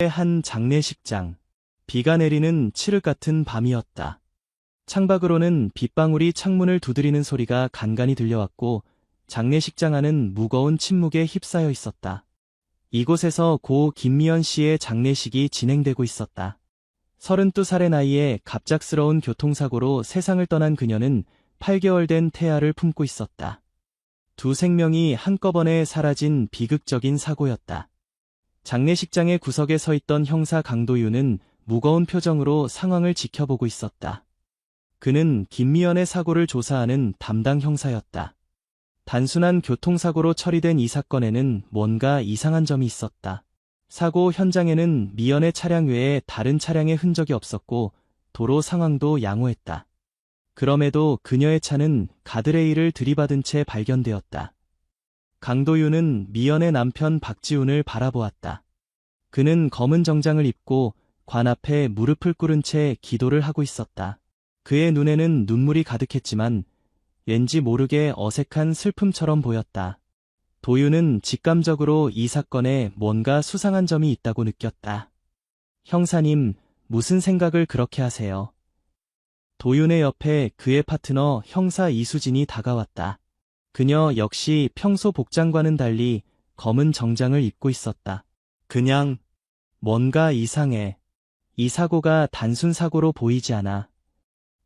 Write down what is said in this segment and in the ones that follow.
한 장례식장. 비가 내리는 칠흑 같은 밤이었다. 창밖으로는 빗방울이 창문을 두드리는 소리가 간간히 들려왔고 장례식장 안은 무거운 침묵에 휩싸여 있었다. 이곳에서 고 김미연 씨의 장례식이 진행되고 있었다. 32살의 나이에 갑작스러운 교통사고로 세상을 떠난 그녀는 8개월 된 태아를 품고 있었다. 두 생명이 한꺼번에 사라진 비극적인 사고였다. 장례식장의 구석에 서 있던 형사 강도윤은 무거운 표정으로 상황을 지켜보고 있었다. 그는 김미연의 사고를 조사하는 담당 형사였다. 단순한 교통사고로 처리된 이 사건에는 뭔가 이상한 점이 있었다. 사고 현장에는 미연의 차량 외에 다른 차량의 흔적이 없었고 도로 상황도 양호했다. 그럼에도 그녀의 차는 가드레일을 들이받은 채 발견되었다. 강도윤은 미연의 남편 박지훈을 바라보았다. 그는 검은 정장을 입고 관 앞에 무릎을 꿇은 채 기도를 하고 있었다. 그의 눈에는 눈물이 가득했지만 왠지 모르게 어색한 슬픔처럼 보였다. 도윤은 직감적으로 이 사건에 뭔가 수상한 점이 있다고 느꼈다. 형사님, 무슨 생각을 그렇게 하세요? 도윤의 옆에 그의 파트너 형사 이수진이 다가왔다. 그녀 역시 평소 복장과는 달리 검은 정장을 입고 있었다. 그냥 뭔가 이상해. 이 사고가 단순 사고로 보이지 않아.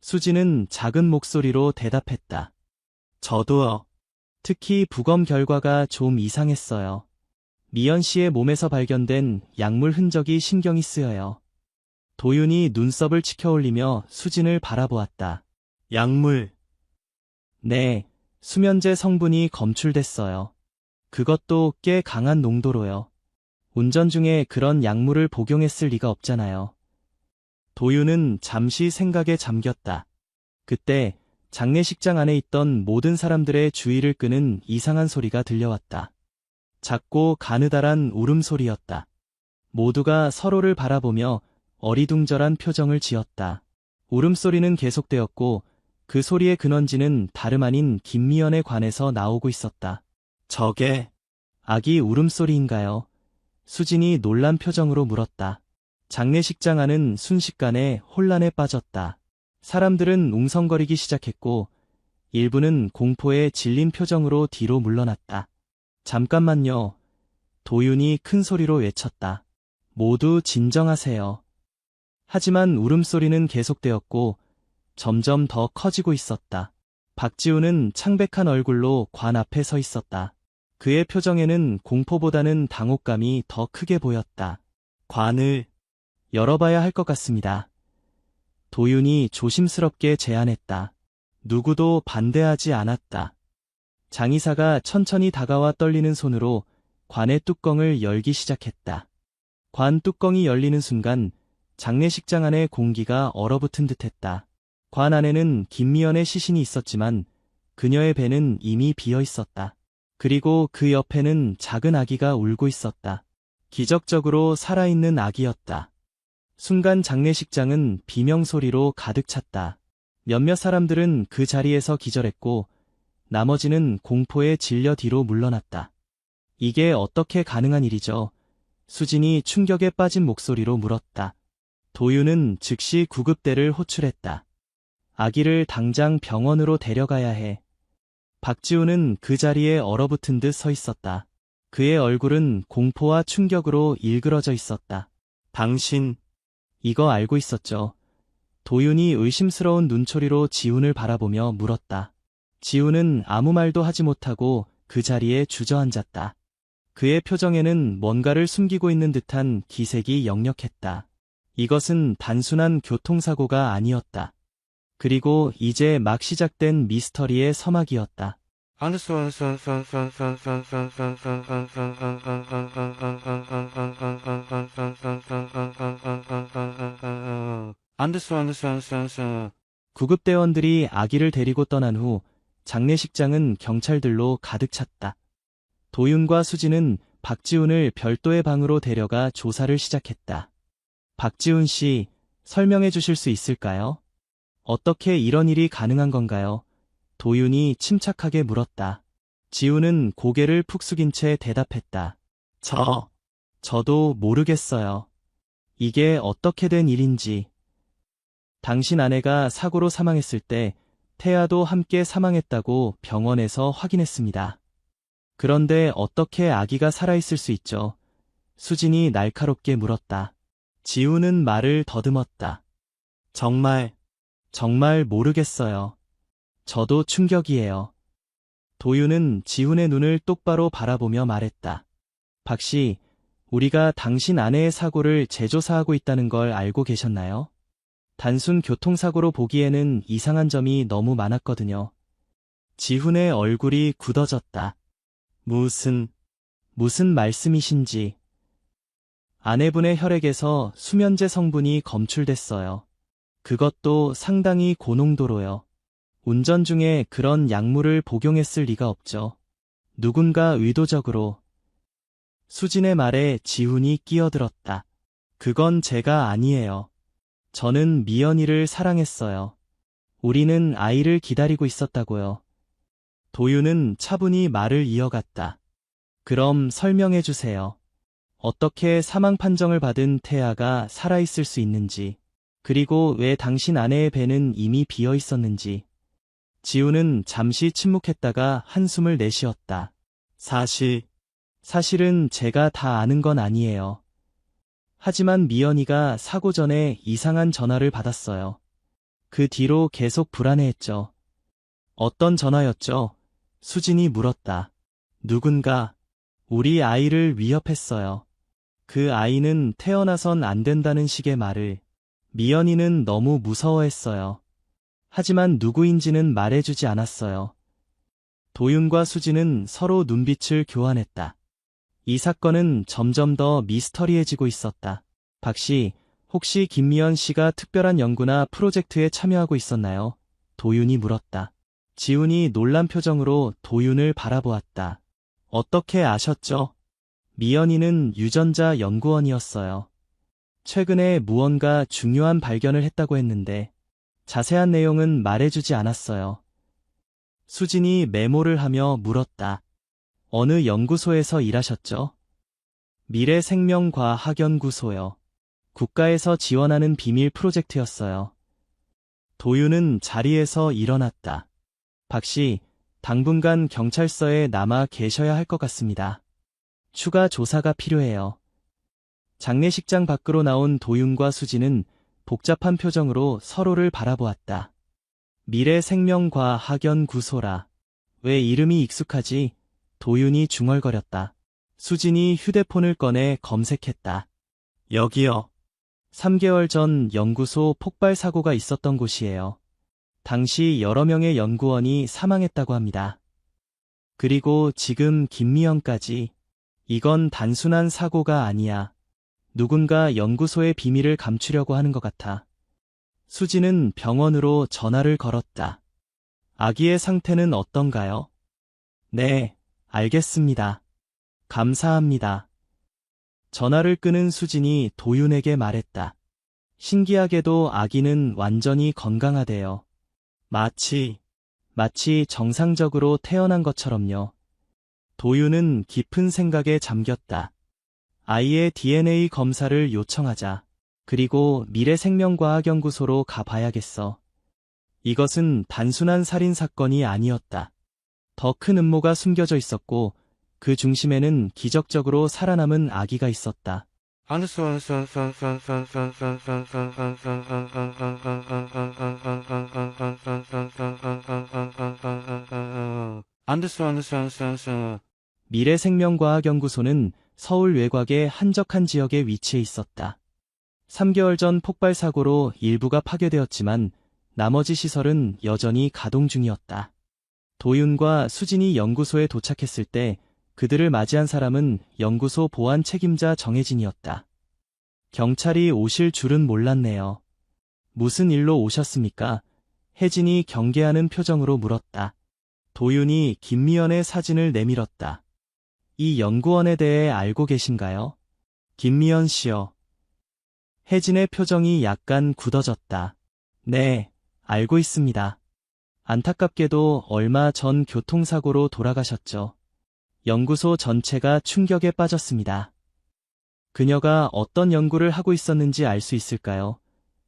수진은 작은 목소리로 대답했다. 저도요. 특히 부검 결과가 좀 이상했어요. 미연 씨의 몸에서 발견된 약물 흔적이 신경이 쓰여요. 도윤이 눈썹을 치켜올리며 수진을 바라보았다. 약물. 네, 수면제 성분이 검출됐어요. 그것도 꽤 강한 농도로요. 운전 중에 그런 약물을 복용했을 리가 없잖아요. 도윤은 잠시 생각에 잠겼다. 그때 장례식장 안에 있던 모든 사람들의 주의를 끄는 이상한 소리가 들려왔다. 작고 가느다란 울음소리였다. 모두가 서로를 바라보며 어리둥절한 표정을 지었다. 울음소리는 계속되었고 그 소리의 근원지는 다름 아닌 김미연의 관에서 나오고 있었다. 저게 아기 울음소리인가요? 수진이 놀란 표정으로 물었다. 장례식장 안은 순식간에 혼란에 빠졌다. 사람들은 웅성거리기 시작했고 일부는 공포에 질린 표정으로 뒤로 물러났다. 잠깐만요. 도윤이 큰 소리로 외쳤다. 모두 진정하세요. 하지만 울음소리는 계속되었고 점점 더 커지고 있었다. 박지훈은 창백한 얼굴로 관 앞에 서 있었다. 그의 표정에는 공포보다는 당혹감이 더 크게 보였다. 관을 열어봐야 할 것 같습니다. 도윤이 조심스럽게 제안했다. 누구도 반대하지 않았다. 장의사가 천천히 다가와 떨리는 손으로 관의 뚜껑을 열기 시작했다. 관 뚜껑이 열리는 순간 장례식장 안의 공기가 얼어붙은 듯했다. 관 안에는 김미연의 시신이 있었지만 그녀의 배는 이미 비어 있었다. 그리고 그 옆에는 작은 아기가 울고 있었다. 기적적으로 살아있는 아기였다. 순간 장례식장은 비명소리로 가득 찼다. 몇몇 사람들은 그 자리에서 기절했고 나머지는 공포에 질려 뒤로 물러났다. 이게 어떻게 가능한 일이죠? 수진이 충격에 빠진 목소리로 물었다. 도윤은 즉시 구급대를 호출했다. 아기를 당장 병원으로 데려가야 해. 박지훈은 그 자리에 얼어붙은 듯 서 있었다. 그의 얼굴은 공포와 충격으로 일그러져 있었다. 당신, 이거 알고 있었죠? 도윤이 의심스러운 눈초리로 지훈을 바라보며 물었다. 지훈은 아무 말도 하지 못하고 그 자리에 주저앉았다. 그의 표정에는 뭔가를 숨기고 있는 듯한 기색이 역력했다. 이것은 단순한 교통사고가 아니었다. 그리고 이제 막 시작된 미스터리의 서막이었다. 구급대원들이 아기를 데리고 떠난 후 장례식장은 경찰들로 가득 찼다. 도윤과 수진은 박지훈을 별도의 방으로 데려가 조사를 시작했다. 박지훈 씨, 설명해 주실 수 있을까요? 어떻게 이런 일이 가능한 건가요? 도윤이 침착하게 물었다. 지훈은 고개를 푹 숙인 채 대답했다. 저도 모르겠어요. 이게 어떻게 된 일인지. 당신 아내가 사고로 사망했을 때 태아도 함께 사망했다고 병원에서 확인했습니다. 그런데 어떻게 아기가 살아있을 수 있죠? 수진이 날카롭게 물었다. 지우는 말을 더듬었다. 정말 모르겠어요. 저도 충격이에요. 도윤은 지훈의 눈을 똑바로 바라보며 말했다. 박 씨, 우리가 당신 아내의 사고를 재조사하고 있다는 걸 알고 계셨나요? 단순 교통사고로 보기에는 이상한 점이 너무 많았거든요. 지훈의 얼굴이 굳어졌다. 무슨 말씀이신지. 아내분의 혈액에서 수면제 성분이 검출됐어요. 그것도 상당히 고농도로요. 운전 중에 그런 약물을 복용했을 리가 없죠. 누군가 의도적으로. 수진의 말에 지훈이 끼어들었다. 그건 제가 아니에요. 저는 미연이를 사랑했어요. 우리는 아이를 기다리고 있었다고요. 도윤은 차분히 말을 이어갔다. 그럼 설명해 주세요. 어떻게 사망 판정을 받은 태아가 살아있을 수 있는지, 그리고 왜 당신 아내의 배는 이미 비어 있었는지. 지우는 잠시 침묵했다가 한숨을 내쉬었다. 사실은 제가 다 아는 건 아니에요. 하지만 미연이가 사고 전에 이상한 전화를 받았어요. 그 뒤로 계속 불안해했죠. 어떤 전화였죠? 수진이 물었다. 누군가 우리 아이를 위협했어요. 그 아이는 태어나선 안 된다는 식의 말을. 미연이는 너무 무서워했어요. 하지만 누구인지는 말해주지 않았어요. 도윤과 수진은 서로 눈빛을 교환했다. 이 사건은 점점 더 미스터리해지고 있었다. 박 씨, 혹시 김미연 씨가 특별한 연구나 프로젝트에 참여하고 있었나요? 도윤이 물었다. 지훈이 놀란 표정으로 도윤을 바라보았다. 어떻게 아셨죠? 미연이는 유전자 연구원이었어요. 최근에 무언가 중요한 발견을 했다고 했는데 자세한 내용은 말해주지 않았어요. 수진이 메모를 하며 물었다. 어느 연구소에서 일하셨죠? 미래생명과학연구소요. 국가에서 지원하는 비밀 프로젝트였어요. 도윤은 자리에서 일어났다. 박 씨, 당분간 경찰서에 남아 계셔야 할 것 같습니다. 추가 조사가 필요해요. 장례식장 밖으로 나온 도윤과 수진은 복잡한 표정으로 서로를 바라보았다. 미래생명과학연구소라. 왜 이름이 익숙하지? 도윤이 중얼거렸다. 수진이 휴대폰을 꺼내 검색했다. 여기요. 3개월 전 연구소 폭발 사고가 있었던 곳이에요. 당시 여러 명의 연구원이 사망했다고 합니다. 그리고 지금 김미영까지. 이건 단순한 사고가 아니야. 누군가 연구소의 비밀을 감추려고 하는 것 같아. 수진은 병원으로 전화를 걸었다. 아기의 상태는 어떤가요? 네, 알겠습니다. 감사합니다. 전화를 끊은 수진이 도윤에게 말했다. 신기하게도 아기는 완전히 건강하대요. 마치 정상적으로 태어난 것처럼요. 도윤은 깊은 생각에 잠겼다. 아이의 DNA 검사를 요청하자. 그리고 미래생명과학연구소로 가봐야겠어. 이것은 단순한 살인 사건이 아니었다. 더 큰 음모가 숨겨져 있었고 그 중심에는 기적적으로 살아남은 아기가 있었다. 미래생명과학연구소는 서울 외곽의 한적한 지역에 위치해 있었다. 3개월 전 폭발 사고로 일부가 파괴되었지만 나머지 시설은 여전히 가동 중이었다. 도윤과 수진이 연구소에 도착했을 때 그들을 맞이한 사람은 연구소 보안 책임자 정혜진이었다. 경찰이 오실 줄은 몰랐네요. 무슨 일로 오셨습니까? 혜진이 경계하는 표정으로 물었다. 도윤이 김미연의 사진을 내밀었다. 이 연구원에 대해 알고 계신가요? 김미연 씨요. 혜진의 표정이 약간 굳어졌다. 네, 알고 있습니다. 안타깝게도 얼마 전 교통사고로 돌아가셨죠. 연구소 전체가 충격에 빠졌습니다. 그녀가 어떤 연구를 하고 있었는지 알 수 있을까요?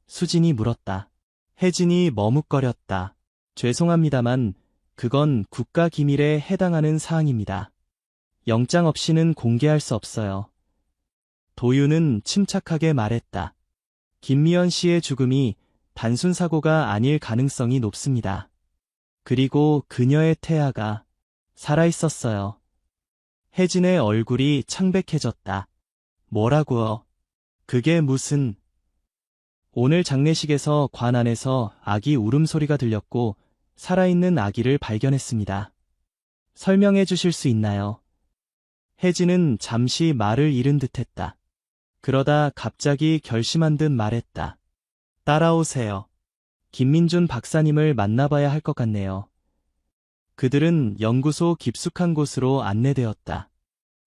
수진이 물었다. 혜진이 머뭇거렸다. 죄송합니다만 그건 국가 기밀에 해당하는 사항입니다. 영장 없이는 공개할 수 없어요. 도윤은 침착하게 말했다. 김미연 씨의 죽음이 단순 사고가 아닐 가능성이 높습니다. 그리고 그녀의 태아가 살아있었어요. 혜진의 얼굴이 창백해졌다. 뭐라고요? 그게 무슨... 오늘 장례식에서 관 안에서 아기 울음소리가 들렸고 살아있는 아기를 발견했습니다. 설명해 주실 수 있나요? 혜진은 잠시 말을 잃은 듯했다. 그러다 갑자기 결심한 듯 말했다. 따라오세요. 김민준 박사님을 만나봐야 할 것 같네요. 그들은 연구소 깊숙한 곳으로 안내되었다.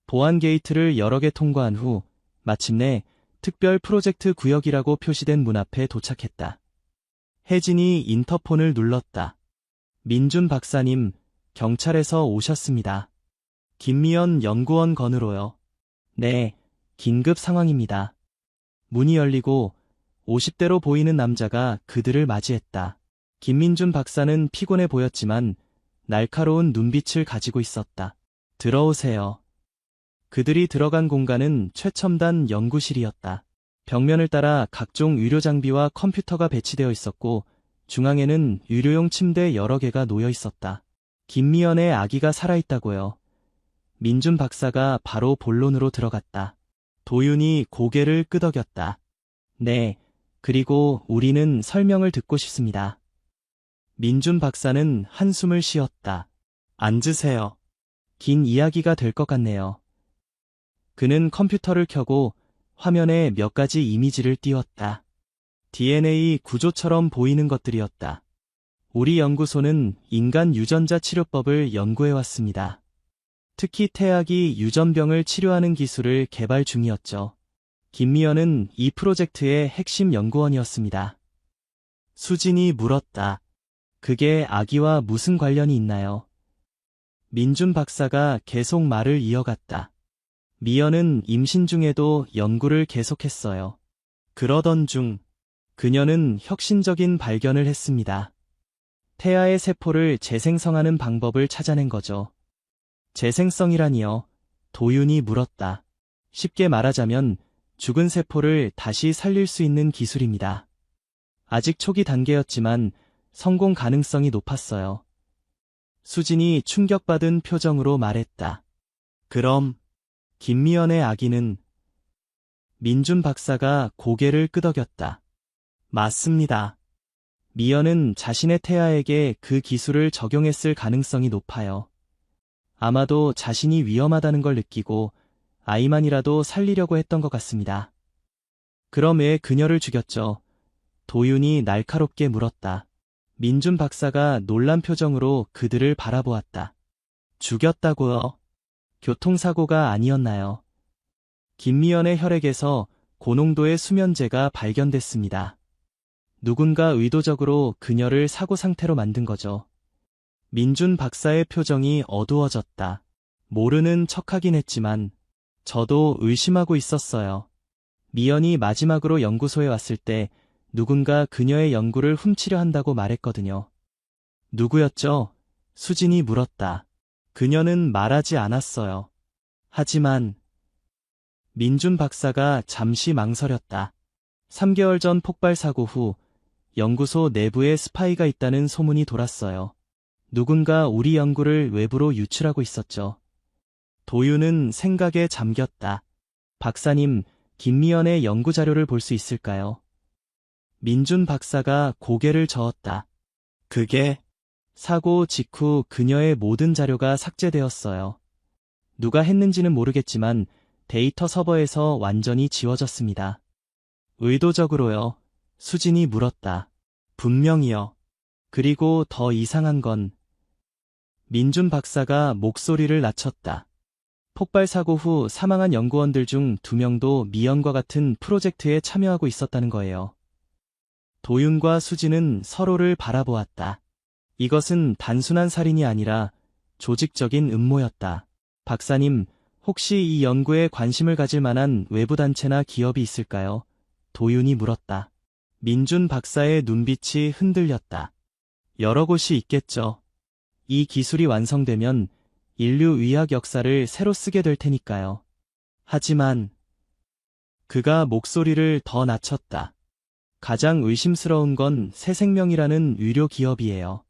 보안 게이트를 여러 개 통과한 후 마침내 특별 프로젝트 구역이라고 표시된 문 앞에 도착했다. 혜진이 인터폰을 눌렀다. 민준 박사님, 경찰에서 오셨습니다. 김미연 연구원 건으로요. 네, 긴급 상황입니다. 문이 열리고 50대로 보이는 남자가 그들을 맞이했다. 김민준 박사는 피곤해 보였지만 날카로운 눈빛을 가지고 있었다. 들어오세요. 그들이 들어간 공간은 최첨단 연구실이었다. 벽면을 따라 각종 의료 장비와 컴퓨터가 배치되어 있었고 중앙에는 의료용 침대 여러 개가 놓여 있었다. 김미연의 아기가 살아있다고요. 민준 박사가 바로 본론으로 들어갔다. 도윤이 고개를 끄덕였다. 네, 그리고 우리는 설명을 듣고 싶습니다. 민준 박사는 한숨을 쉬었다. 앉으세요. 긴 이야기가 될 것 같네요. 그는 컴퓨터를 켜고 화면에 몇 가지 이미지를 띄웠다. DNA 구조처럼 보이는 것들이었다. 우리 연구소는 인간 유전자 치료법을 연구해왔습니다. 특히 태아기 유전병을 치료하는 기술을 개발 중이었죠. 김미연은 이 프로젝트의 핵심 연구원이었습니다. 수진이 물었다. 그게 아기와 무슨 관련이 있나요? 민준 박사가 계속 말을 이어갔다. 미연은 임신 중에도 연구를 계속했어요. 그러던 중 그녀는 혁신적인 발견을 했습니다. 태아의 세포를 재생성하는 방법을 찾아낸 거죠. 재생성이라니요? 도윤이 물었다. 쉽게 말하자면 죽은 세포를 다시 살릴 수 있는 기술입니다. 아직 초기 단계였지만 성공 가능성이 높았어요. 수진이 충격받은 표정으로 말했다. 그럼 김미연의 아기는... 민준 박사가 고개를 끄덕였다. 맞습니다. 미연은 자신의 태아에게 그 기술을 적용했을 가능성이 높아요. 아마도 자신이 위험하다는 걸 느끼고 아이만이라도 살리려고 했던 것 같습니다. 그럼 왜 그녀를 죽였죠? 도윤이 날카롭게 물었다. 민준 박사가 놀란 표정으로 그들을 바라보았다. 죽였다고요? 교통사고가 아니었나요? 김미연의 혈액에서 고농도의 수면제가 발견됐습니다. 누군가 의도적으로 그녀를 사고 상태로 만든 거죠. 민준 박사의 표정이 어두워졌다. 모르는 척하긴 했지만 저도 의심하고 있었어요. 미연이 마지막으로 연구소에 왔을 때 누군가 그녀의 연구를 훔치려 한다고 말했거든요. 누구였죠? 수진이 물었다. 그녀는 말하지 않았어요. 하지만 민준 박사가 잠시 망설였다. 3개월 전 폭발 사고 후 연구소 내부에 스파이가 있다는 소문이 돌았어요. 누군가 우리 연구를 외부로 유출하고 있었죠. 도윤은 생각에 잠겼다. 박사님, 김미연의 연구 자료를 볼 수 있을까요? 민준 박사가 고개를 저었다. 그게... 사고 직후 그녀의 모든 자료가 삭제되었어요. 누가 했는지는 모르겠지만 데이터 서버에서 완전히 지워졌습니다. 의도적으로요? 수진이 물었다. 분명히요. 그리고 더 이상한 건... 민준 박사가 목소리를 낮췄다. 폭발 사고 후 사망한 연구원들 중 2명도 미연과 같은 프로젝트에 참여하고 있었다는 거예요. 도윤과 수진은 서로를 바라보았다. 이것은 단순한 살인이 아니라 조직적인 음모였다. 박사님, 혹시 이 연구에 관심을 가질 만한 외부 단체나 기업이 있을까요? 도윤이 물었다. 민준 박사의 눈빛이 흔들렸다. 여러 곳이 있겠죠. 이 기술이 완성되면 인류 의학 역사를 새로 쓰게 될 테니까요. 하지만 그가 목소리를 더 낮췄다. 가장 의심스러운 건 새생명이라는 의료 기업이에요.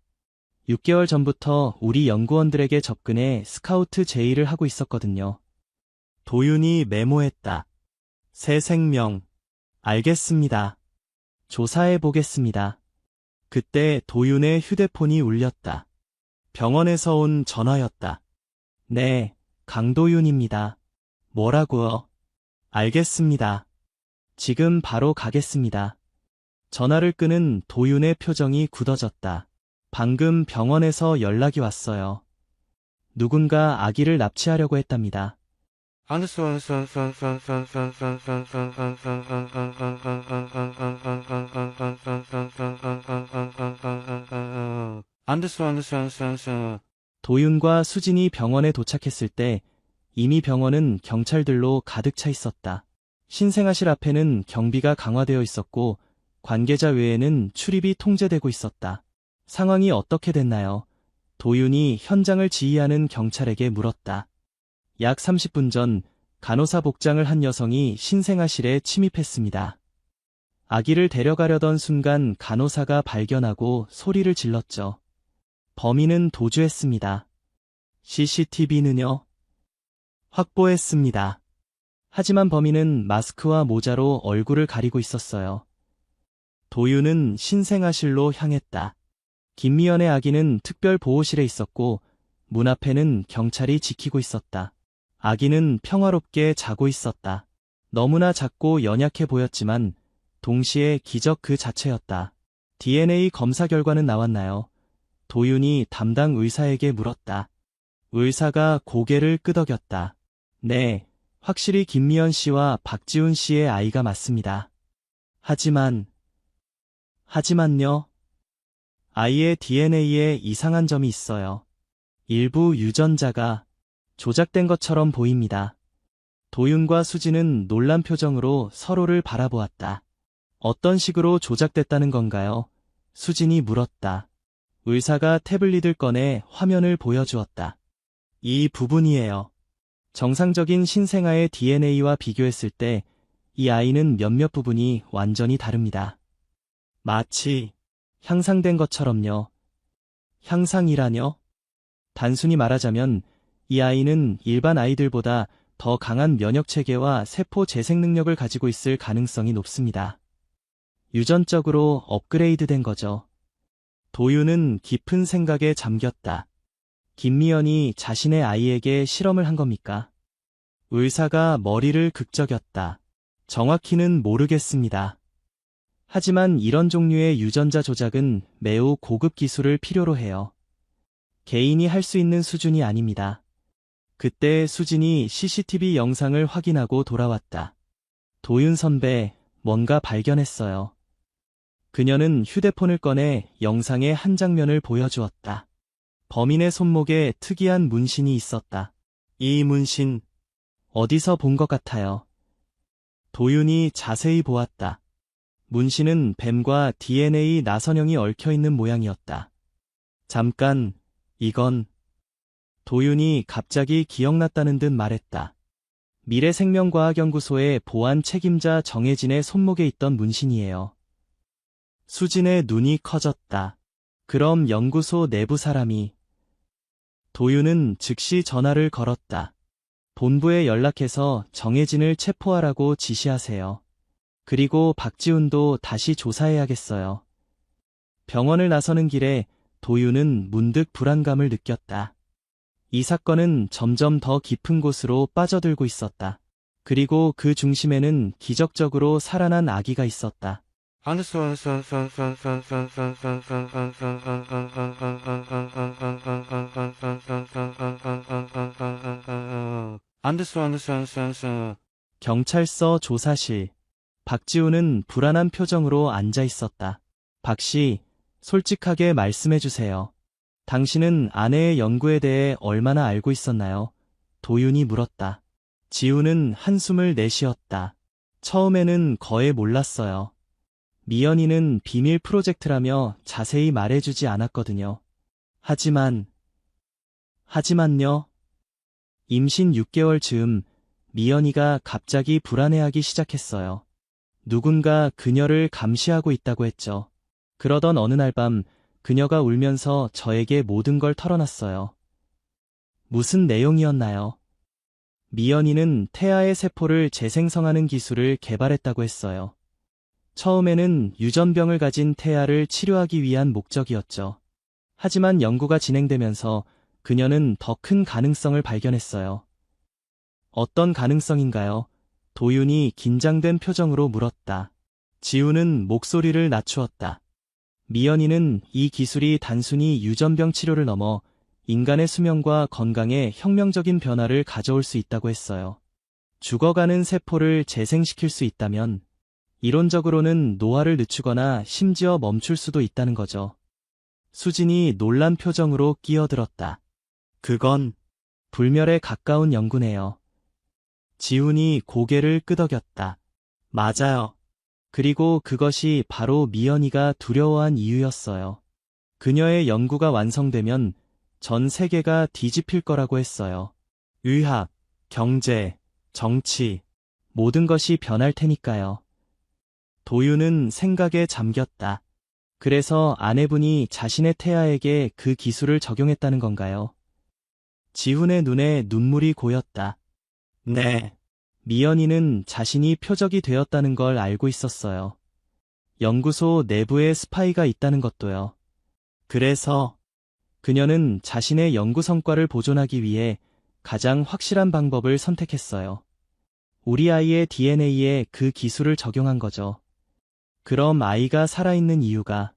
6개월 전부터 우리 연구원들에게 접근해 스카우트 제의를 하고 있었거든요. 도윤이 메모했다. 새생명. 알겠습니다. 조사해 보겠습니다. 그때 도윤의 휴대폰이 울렸다. 병원에서 온 전화였다. 네, 강도윤입니다. 뭐라고요? 알겠습니다. 지금 바로 가겠습니다. 전화를 끄는 도윤의 표정이 굳어졌다. 방금 병원에서 연락이 왔어요. 누군가 아기를 납치하려고 했답니다. 도윤과 수진이 병원에 도착했을 때 이미 병원은 경찰들로 가득 차 있었다. 신생아실 앞에는 경비가 강화되어 있었고 관계자 외에는 출입이 통제되고 있었다. 상황이 어떻게 됐나요? 도윤이 현장을 지휘하는 경찰에게 물었다. 약 30분 전 간호사 복장을 한 여성이 신생아실에 침입했습니다. 아기를 데려가려던 순간 간호사가 발견하고 소리를 질렀죠. 범인은 도주했습니다. CCTV는요? 확보했습니다. 하지만 범인은 마스크와 모자로 얼굴을 가리고 있었어요. 도윤은 신생아실로 향했다. 김미연의 아기는 특별 보호실에 있었고 문 앞에는 경찰이 지키고 있었다. 아기는 평화롭게 자고 있었다. 너무나 작고 연약해 보였지만 동시에 기적 그 자체였다. DNA 검사 결과는 나왔나요? 도윤이 담당 의사에게 물었다. 의사가 고개를 끄덕였다. 네, 확실히 김미연 씨와 박지훈 씨의 아이가 맞습니다. 하지만요? 아이의 DNA에 이상한 점이 있어요. 일부 유전자가 조작된 것처럼 보입니다. 도윤과 수지는 놀란 표정으로 서로를 바라보았다. 어떤 식으로 조작됐다는 건가요? 수진이 물었다. 의사가 태블릿을 꺼내 화면을 보여주었다. 이 부분이에요. 정상적인 신생아의 DNA와 비교했을 때 이 아이는 몇몇 부분이 완전히 다릅니다. 마치 향상된 것처럼요. 향상이라뇨? 단순히 말하자면 이 아이는 일반 아이들보다 더 강한 면역체계와 세포 재생 능력을 가지고 있을 가능성이 높습니다. 유전적으로 업그레이드된 거죠. 도윤은 깊은 생각에 잠겼다. 김미연이 자신의 아이에게 실험을 한 겁니까? 의사가 머리를 극적였다. 정확히는 모르겠습니다. 하지만 이런 종류의 유전자 조작은 매우 고급 기술을 필요로 해요. 개인이 할 수 있는 수준이 아닙니다. 그때 수진이 CCTV 영상을 확인하고 돌아왔다. 도윤 선배, 뭔가 발견했어요. 그녀는 휴대폰을 꺼내 영상의 한 장면을 보여주었다. 범인의 손목에 특이한 문신이 있었다. 이 문신, 어디서 본 것 같아요. 도윤이 자세히 보았다. 문신은 뱀과 DNA 나선형이 얽혀있는 모양이었다. 잠깐, 이건... 도윤이 갑자기 기억났다는 듯 말했다. 미래생명과학연구소의 보안 책임자 정혜진의 손목에 있던 문신이에요. 수진의 눈이 커졌다. 그럼 연구소 내부 사람이... 도윤은 즉시 전화를 걸었다. 본부에 연락해서 정혜진을 체포하라고 지시하세요. 그리고 박지훈도 다시 조사해야겠어요. 병원을 나서는 길에 도윤은 문득 불안감을 느꼈다. 이 사건은 점점 더 깊은 곳으로 빠져들고 있었다. 그리고 그 중심에는 기적적으로 살아난 아기가 있었다. 경찰서 조사실. 박지훈은 불안한 표정으로 앉아 있었다. 박 씨, 솔직하게 말씀해 주세요. 당신은 아내의 연구에 대해 얼마나 알고 있었나요? 도윤이 물었다. 지우는 한숨을 내쉬었다. 처음에는 거의 몰랐어요. 미연이는 비밀 프로젝트라며 자세히 말해주지 않았거든요. 하지만요. 임신 6개월 즈음 미연이가 갑자기 불안해하기 시작했어요. 누군가 그녀를 감시하고 있다고 했죠. 그러던 어느 날 밤 그녀가 울면서 저에게 모든 걸 털어놨어요. 무슨 내용이었나요? 미연이는 태아의 세포를 재생성하는 기술을 개발했다고 했어요. 처음에는 유전병을 가진 태아를 치료하기 위한 목적이었죠. 하지만 연구가 진행되면서 그녀는 더 큰 가능성을 발견했어요. 어떤 가능성인가요? 도윤이 긴장된 표정으로 물었다. 지우는 목소리를 낮추었다. 미연이는 이 기술이 단순히 유전병 치료를 넘어 인간의 수명과 건강에 혁명적인 변화를 가져올 수 있다고 했어요. 죽어가는 세포를 재생시킬 수 있다면 이론적으로는 노화를 늦추거나 심지어 멈출 수도 있다는 거죠. 수진이 놀란 표정으로 끼어들었다. 그건 불멸에 가까운 연구네요. 지훈이 고개를 끄덕였다. 맞아요. 그리고 그것이 바로 미연이가 두려워한 이유였어요. 그녀의 연구가 완성되면 전 세계가 뒤집힐 거라고 했어요. 의학, 경제, 정치, 모든 것이 변할 테니까요. 도윤은 생각에 잠겼다. 그래서 아내분이 자신의 태아에게 그 기술을 적용했다는 건가요? 지훈의 눈에 눈물이 고였다. 네. 미연이는 자신이 표적이 되었다는 걸 알고 있었어요. 연구소 내부에 스파이가 있다는 것도요. 그래서 그녀는 자신의 연구 성과를 보존하기 위해 가장 확실한 방법을 선택했어요. 우리 아이의 DNA에 그 기술을 적용한 거죠. 그럼 아이가 살아있는 이유가?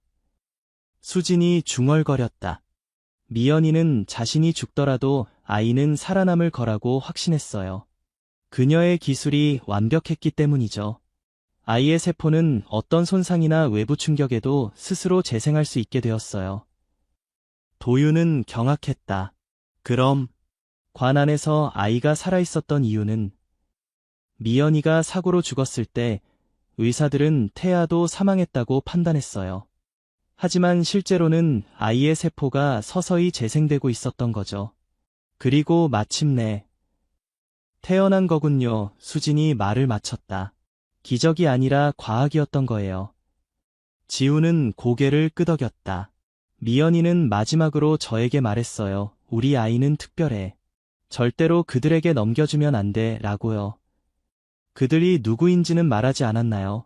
수진이 중얼거렸다. 미연이는 자신이 죽더라도 아이는 살아남을 거라고 확신했어요. 그녀의 기술이 완벽했기 때문이죠. 아이의 세포는 어떤 손상이나 외부 충격에도 스스로 재생할 수 있게 되었어요. 도윤은 경악했다. 그럼 관 안에서 아이가 살아있었던 이유는? 미연이가 사고로 죽었을 때 의사들은 태아도 사망했다고 판단했어요. 하지만 실제로는 아이의 세포가 서서히 재생되고 있었던 거죠. 그리고 마침내 태어난 거군요. 수진이 말을 마쳤다. 기적이 아니라 과학이었던 거예요. 지우는 고개를 끄덕였다. 미연이는 마지막으로 저에게 말했어요. 우리 아이는 특별해. 절대로 그들에게 넘겨주면 안 돼, 라고요. 그들이 누구인지는 말하지 않았나요?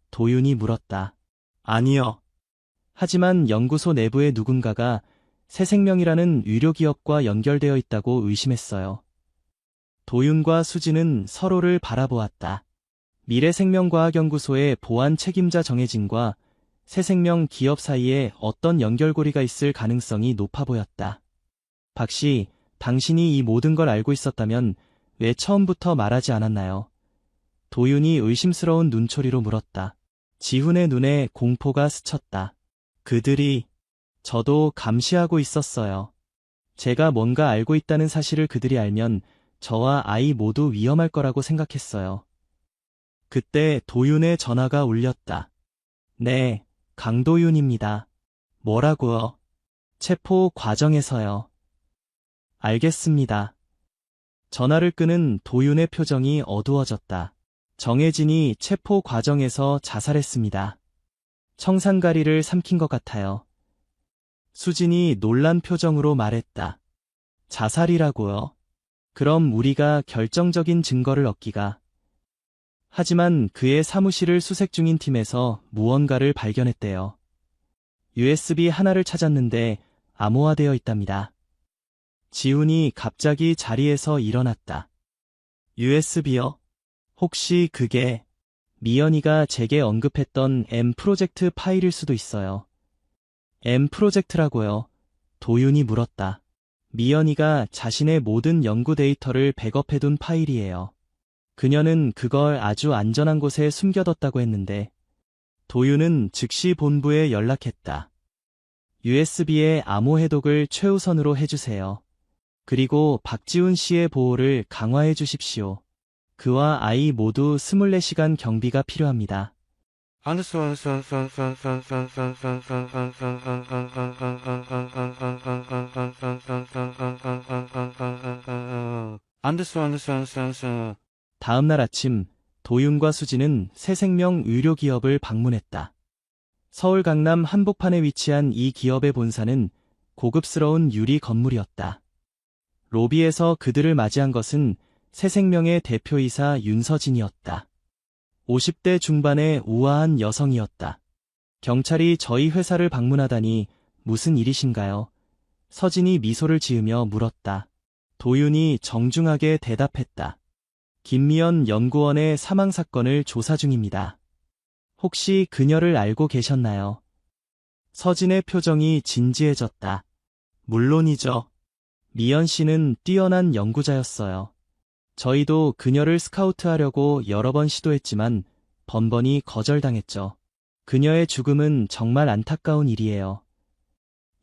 도윤이 물었다. 아니요. 하지만 연구소 내부의 누군가가 새생명이라는 의료기업과 연결되어 있다고 의심했어요. 도윤과 수진은 서로를 바라보았다. 미래생명과학연구소의 보안 책임자 정혜진과 새생명 기업 사이에 어떤 연결고리가 있을 가능성이 높아 보였다. 박 씨, 당신이 이 모든 걸 알고 있었다면 왜 처음부터 말하지 않았나요? 도윤이 의심스러운 눈초리로 물었다. 지훈의 눈에 공포가 스쳤다. 그들이 저도 감시하고 있었어요. 제가 뭔가 알고 있다는 사실을 그들이 알면 저와 아이 모두 위험할 거라고 생각했어요. 그때 도윤의 전화가 울렸다. 네, 강도윤입니다. 뭐라고요? 체포 과정에서요. 알겠습니다. 전화를 끄는 도윤의 표정이 어두워졌다. 정혜진이 체포 과정에서 자살했습니다. 청산가리를 삼킨 것 같아요. 수진이 놀란 표정으로 말했다. 자살이라고요? 그럼 우리가 결정적인 증거를 얻기가. 하지만 그의 사무실을 수색 중인 팀에서 무언가를 발견했대요. USB 하나를 찾았는데 암호화되어 있답니다. 지훈이 갑자기 자리에서 일어났다. USB요? 혹시 그게 미연이가 제게 언급했던 M 프로젝트 파일일 수도 있어요. M 프로젝트라고요? 도윤이 물었다. 미연이가 자신의 모든 연구 데이터를 백업해둔 파일이에요. 그녀는 그걸 아주 안전한 곳에 숨겨뒀다고 했는데 도윤은 즉시 본부에 연락했다. USB의 암호 해독을 최우선으로 해주세요. 그리고 박지훈 씨의 보호를 강화해 주십시오. 그와 아이 모두 24시간 경비가 필요합니다. 다음 날 아침, 도윤과 수지는 새생명 의료기업을 방문했다. 서울 강남 한복판에 위치한 이 기업의 본사는 고급스러운 유리 건물이었다. 로비에서 그들을 맞이한 것은 새생명의 대표이사 윤서진이었다. 50대 중반의 우아한 여성이었다. 경찰이 저희 회사를 방문하다니 무슨 일이신가요? 서진이 미소를 지으며 물었다. 도윤이 정중하게 대답했다. 김미연 연구원의 사망 사건을 조사 중입니다. 혹시 그녀를 알고 계셨나요? 서진의 표정이 진지해졌다. 물론이죠. 미연 씨는 뛰어난 연구자였어요. 저희도 그녀를 스카우트하려고 여러 번 시도했지만 번번이 거절당했죠. 그녀의 죽음은 정말 안타까운 일이에요.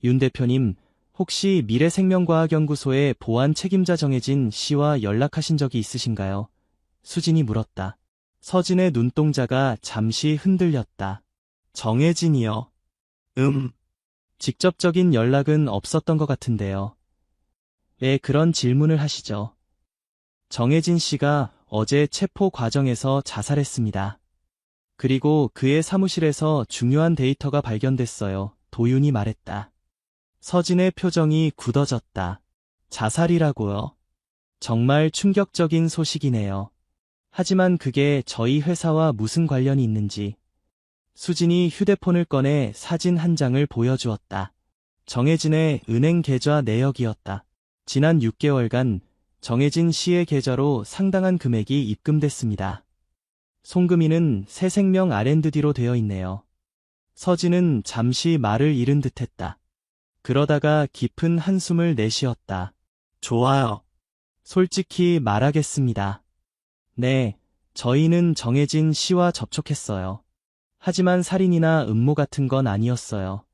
윤 대표님, 혹시 미래생명과학연구소의 보안 책임자 정혜진 씨와 연락하신 적이 있으신가요? 수진이 물었다. 서진의 눈동자가 잠시 흔들렸다. 정혜진이요? 직접적인 연락은 없었던 것 같은데요. 왜 그런 질문을 하시죠? 정혜진 씨가 어제 체포 과정에서 자살했습니다. 그리고 그의 사무실에서 중요한 데이터가 발견됐어요. 도윤이 말했다. 서진의 표정이 굳어졌다. 자살이라고요? 정말 충격적인 소식이네요. 하지만 그게 저희 회사와 무슨 관련이 있는지. 수진이 휴대폰을 꺼내 사진 한 장을 보여주었다. 정혜진의 은행 계좌 내역이었다. 지난 6개월간 정혜진 씨의 계좌로 상당한 금액이 입금됐습니다. 송금인은 새생명 R&D로 되어 있네요. 서진은 잠시 말을 잃은 듯했다. 그러다가 깊은 한숨을 내쉬었다. 좋아요. 솔직히 말하겠습니다. 네, 저희는 정혜진 씨와 접촉했어요. 하지만 살인이나 음모 같은 건 아니었어요.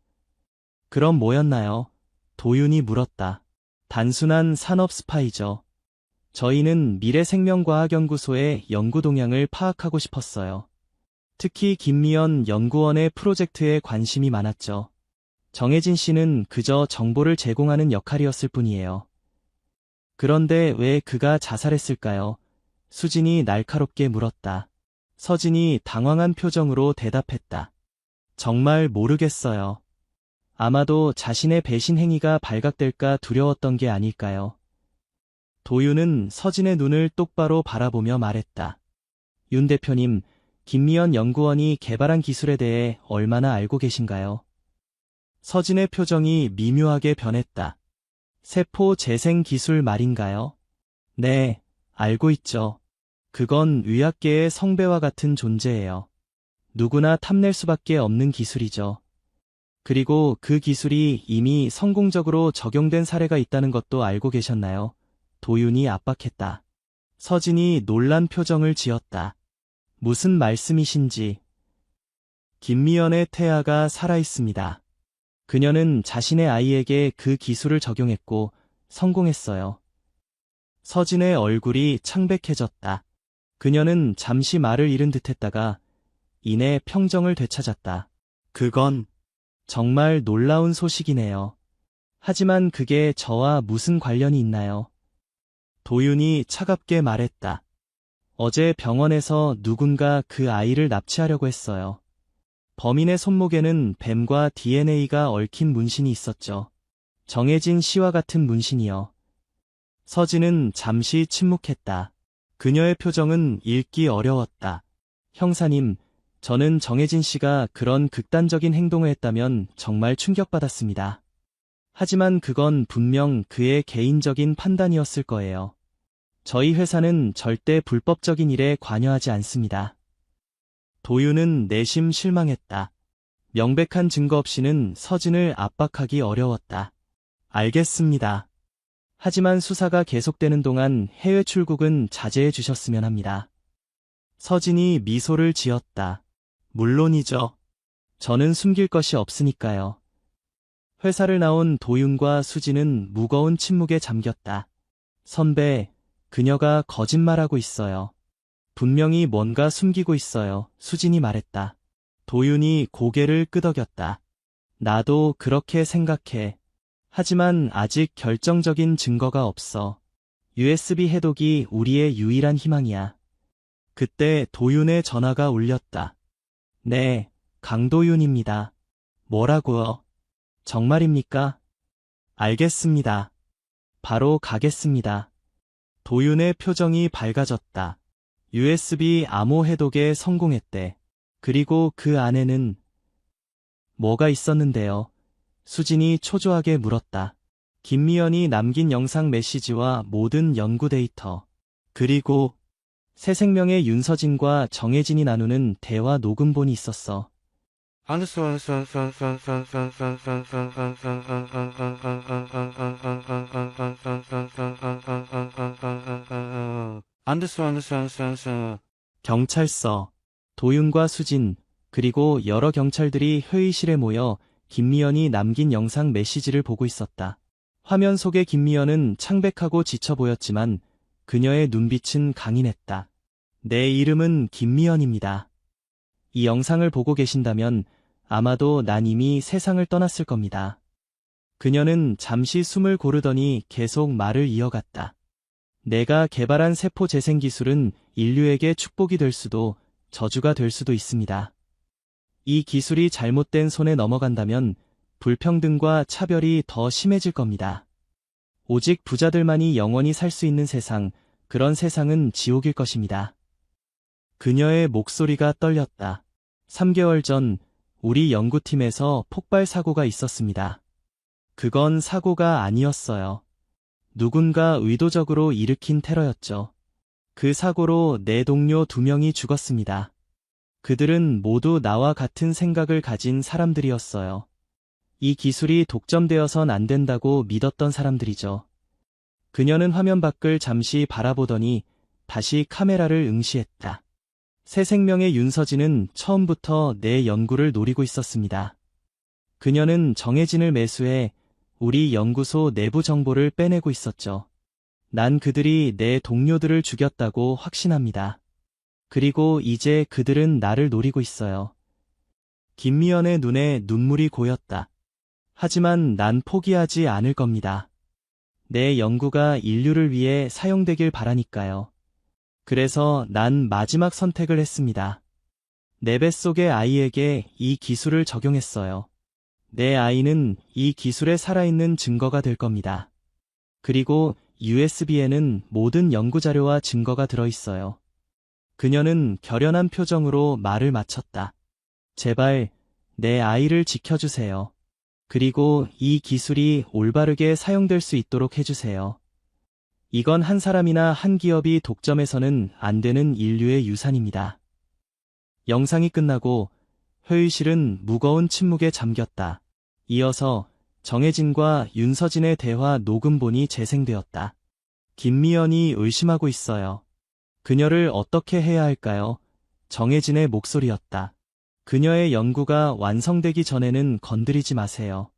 그럼 뭐였나요? 도윤이 물었다. 단순한 산업 스파이죠. 저희는 미래생명과학연구소의 연구 동향을 파악하고 싶었어요. 특히 김미연 연구원의 프로젝트에 관심이 많았죠. 정혜진 씨는 그저 정보를 제공하는 역할이었을 뿐이에요. 그런데 왜 그가 자살했을까요? 수진이 날카롭게 물었다. 서진이 당황한 표정으로 대답했다. 정말 모르겠어요. 아마도 자신의 배신 행위가 발각될까 두려웠던 게 아닐까요? 도윤은 서진의 눈을 똑바로 바라보며 말했다. 윤 대표님, 김미연 연구원이 개발한 기술에 대해 얼마나 알고 계신가요? 서진의 표정이 미묘하게 변했다. 세포 재생 기술 말인가요? 네, 알고 있죠. 그건 의학계의 성배와 같은 존재예요. 누구나 탐낼 수밖에 없는 기술이죠. 그리고 그 기술이 이미 성공적으로 적용된 사례가 있다는 것도 알고 계셨나요? 도윤이 압박했다. 서진이 놀란 표정을 지었다. 무슨 말씀이신지. 김미연의 태아가 살아있습니다. 그녀는 자신의 아이에게 그 기술을 적용했고 성공했어요. 서진의 얼굴이 창백해졌다. 그녀는 잠시 말을 잃은 듯했다가 이내 평정을 되찾았다. 그건 정말 놀라운 소식이네요. 하지만 그게 저와 무슨 관련이 있나요? 도윤이 차갑게 말했다. 어제 병원에서 누군가 그 아이를 납치하려고 했어요. 범인의 손목에는 뱀과 DNA가 얽힌 문신이 있었죠. 정혜진 씨와 같은 문신이요. 서진은 잠시 침묵했다. 그녀의 표정은 읽기 어려웠다. 형사님, 저는 정혜진 씨가 그런 극단적인 행동을 했다면 정말 충격받았습니다. 하지만 그건 분명 그의 개인적인 판단이었을 거예요. 저희 회사는 절대 불법적인 일에 관여하지 않습니다. 도윤은 내심 실망했다. 명백한 증거 없이는 서진을 압박하기 어려웠다. 알겠습니다. 하지만 수사가 계속되는 동안 해외 출국은 자제해 주셨으면 합니다. 서진이 미소를 지었다. 물론이죠. 저는 숨길 것이 없으니까요. 회사를 나온 도윤과 수진은 무거운 침묵에 잠겼다. 선배, 그녀가 거짓말하고 있어요. 분명히 뭔가 숨기고 있어요. 수진이 말했다. 도윤이 고개를 끄덕였다. 나도 그렇게 생각해. 하지만 아직 결정적인 증거가 없어. USB 해독이 우리의 유일한 희망이야. 그때 도윤의 전화가 울렸다. 네, 강도윤입니다. 뭐라고요? 정말입니까? 알겠습니다. 바로 가겠습니다. 도윤의 표정이 밝아졌다. USB 암호 해독에 성공했대. 그리고 그 안에는 뭐가 있었는데요? 수진이 초조하게 물었다. 김미연이 남긴 영상 메시지와 모든 연구 데이터. 그리고 새 생명의 윤서진과 정혜진이 나누는 대화 녹음본이 있었어. 경찰서, 도윤과 수진, 그리고 여러 경찰들이 회의실에 모여 김미연이 남긴 영상 메시지를 보고 있었다. 화면 속의 김미연은 창백하고 지쳐 보였지만 그녀의 눈빛은 강인했다. 내 이름은 김미연입니다. 이 영상을 보고 계신다면 아마도 난 이미 세상을 떠났을 겁니다. 그녀는 잠시 숨을 고르더니 계속 말을 이어갔다. 내가 개발한 세포 재생 기술은 인류에게 축복이 될 수도 저주가 될 수도 있습니다. 이 기술이 잘못된 손에 넘어간다면 불평등과 차별이 더 심해질 겁니다. 오직 부자들만이 영원히 살 수 있는 세상, 그런 세상은 지옥일 것입니다. 그녀의 목소리가 떨렸다. 3개월 전 우리 연구팀에서 폭발 사고가 있었습니다. 그건 사고가 아니었어요. 누군가 의도적으로 일으킨 테러였죠. 그 사고로 내 동료 2명이 죽었습니다. 그들은 모두 나와 같은 생각을 가진 사람들이었어요. 이 기술이 독점되어선 안 된다고 믿었던 사람들이죠. 그녀는 화면 밖을 잠시 바라보더니 다시 카메라를 응시했다. 새 생명의 윤서진은 처음부터 내 연구를 노리고 있었습니다. 그녀는 정혜진을 매수해 우리 연구소 내부 정보를 빼내고 있었죠. 난 그들이 내 동료들을 죽였다고 확신합니다. 그리고 이제 그들은 나를 노리고 있어요. 김미연의 눈에 눈물이 고였다. 하지만 난 포기하지 않을 겁니다. 내 연구가 인류를 위해 사용되길 바라니까요. 그래서 난 마지막 선택을 했습니다. 내 뱃속의 아이에게 이 기술을 적용했어요. 내 아이는 이 기술에 살아있는 증거가 될 겁니다. 그리고 USB에는 모든 연구자료와 증거가 들어있어요. 그녀는 결연한 표정으로 말을 마쳤다. 제발 내 아이를 지켜주세요. 그리고 이 기술이 올바르게 사용될 수 있도록 해주세요. 이건 한 사람이나 한 기업이 독점해서는 안 되는 인류의 유산입니다. 영상이 끝나고 회의실은 무거운 침묵에 잠겼다. 이어서 정혜진과 윤서진의 대화 녹음본이 재생되었다. 김미연이 의심하고 있어요. 그녀를 어떻게 해야 할까요? 정혜진의 목소리였다. 그녀의 연구가 완성되기 전에는 건드리지 마세요.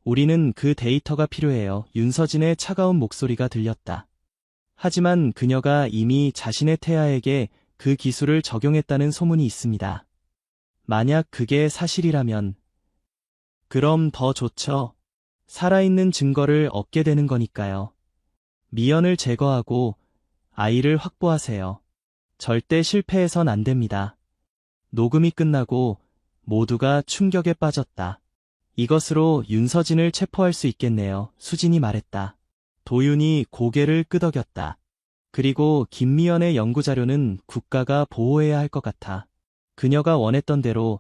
우리는 그 데이터가 필요해요. 윤서진의 차가운 목소리가 들렸다. 하지만 그녀가 이미 자신의 태아에게 그 기술을 적용했다는 소문이 있습니다. 만약 그게 사실이라면 그럼 더 좋죠. 살아있는 증거를 얻게 되는 거니까요. 미연을 제거하고 아이를 확보하세요. 절대 실패해선 안 됩니다. 녹음이 끝나고 모두가 충격에 빠졌다. 이것으로 윤서진을 체포할 수 있겠네요. 수진이 말했다. 도윤이 고개를 끄덕였다. 그리고 김미연의 연구자료는 국가가 보호해야 할 것 같아. 그녀가 원했던 대로